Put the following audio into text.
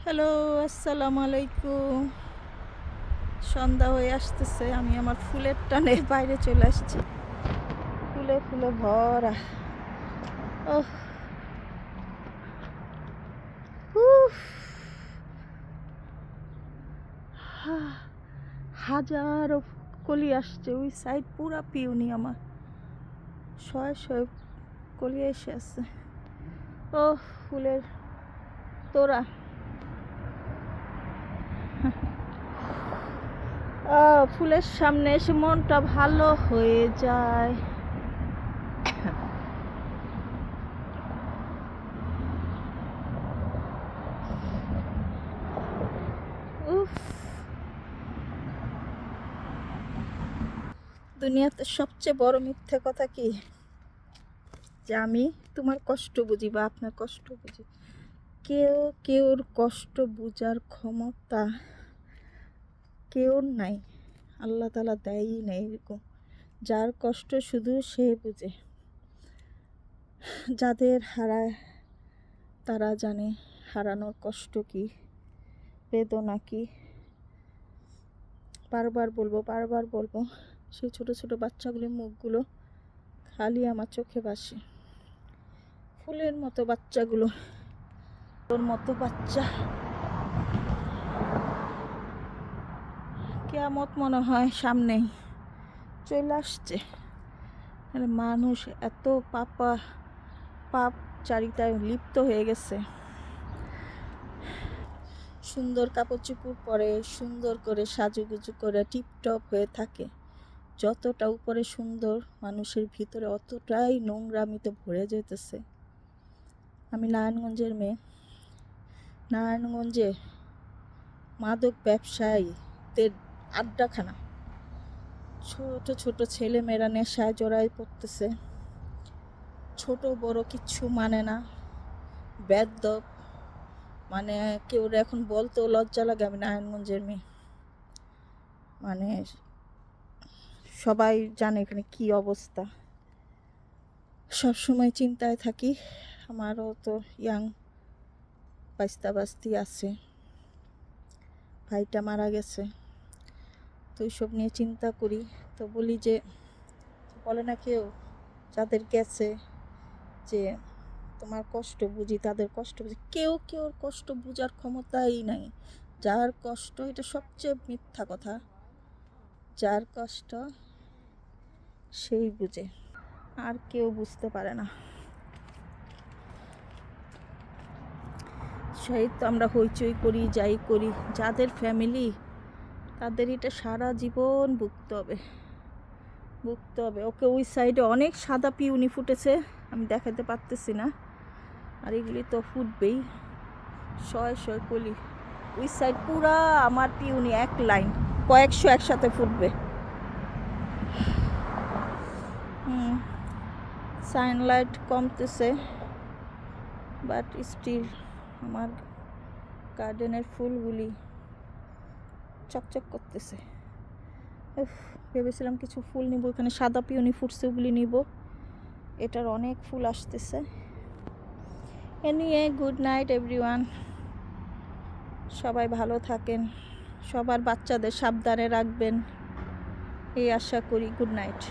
Hello, আসসালামু আলাইকুম। সন্ধ্যা হয়ে আসতেছে, আমি আমার ফুলের টানে বাইরে চলে আসছি। ফুলে ফুলে ভরা। ওহ, উফ, হাজারো কলি আসছে ওই সাইড, পুরা পিউনি আমার শয়ে শয়ে কলি এসে আছে। ও ফুলের তোড়া। ফুলের সামনে এসে মনটা ভালো হয়ে যায়। উফ, দুনিয়াতে সবচেয়ে বড় মিথ্যে কথা কি, যে আমি তোমার কষ্ট বুঝি বা আপনার কষ্ট বুঝি। কেউর কষ্ট বুঝার ক্ষমতা কেউর নাই, আল্লাহ তাআলা দেয়ই নাই এরকম। যার কষ্ট শুধু সে বুঝে, যাদের হারায় তারা জানে হারানোর কষ্ট কি, বেদনা কি। বারবার বলবো, সেই ছোট ছোট বাচ্চাগুলির মুখগুলো খালি আমার চোখে ভাসে। ফুলের মতো বাচ্চাগুলো, ওর মতো বাচ্চা, কিয়ামত মনে হয় সামনেই চলে আসছে। মানুষ এত পাপ চারিতায় লিপ্ত হয়ে গেছে। সুন্দর কাপড় চোপড় পরে, সুন্দর করে সাজুগুজু করে টিপটপ হয়ে থাকে। যতটা উপরে সুন্দর, মানুষের ভিতরে অতটাই নোংরামিতে ভরে যেতেছে। আমি নারায়ণগঞ্জের মেয়ে। নারায়ণগঞ্জে মাদক ব্যবসায়ীদের আড্ডাখানা। ছোট ছোট ছেলে মেয়েরা নেশায় জড়াই পড়তেছে, ছোট বড় কিচ্ছু মানে না, বেদ্যপ। মানে কেউ এখন বলতেও লজ্জা লাগে আমি নারায়ণগঞ্জের মেয়ে। মানে সবাই জানে এখানে কি অবস্থা। সব সময় চিন্তায় থাকি। আমারও তো ইয়াং বাস্তি আছে, ভাইটা মারা গেছে, তো এইসব নিয়ে চিন্তা করি। তো বলি যে, বলে না কেউ যাদের গেছে যে তোমার কষ্ট বুঝি, তাদের কষ্ট বুঝি। কেউর কষ্ট বুঝার ক্ষমতাই নাই। যার কষ্ট, এটা সবচেয়ে মিথ্যা কথা, যার কষ্ট সেই বুঝে, আর কেউ বুঝতে পারে না। সেই তো আমরা হইচই করি, যাই করি, যাদের ফ্যামিলি তাদের এটা সারা জীবন ভুগতে হবে। ওকে ওই সাইডে অনেক সাদা পিউনি ফুটেছে, আমি দেখাতে পারতেছি না, আর এগুলি তো ফুটবেই শয়ে কলি। ওই সাইড পুরা আমার পিউনি এক লাইন, কয়েকশো একসাথে ফুটবে। সানলাইট কমতেছে, বাট স্টিল আমার গার্ডেনের ফুলগুলি চকচক করতেছে। ভেবেছিলাম কিছু ফুল নিব, এখানে সাদা পিওনি ফুটছে, ওগুলি নিব। এটার অনেক ফুল আসতেছে। Anyway, good night everyone. সবাই ভালো থাকেন, সবার বাচ্চাদের সাবধানে রাখবেন এই আশা করি। Good night.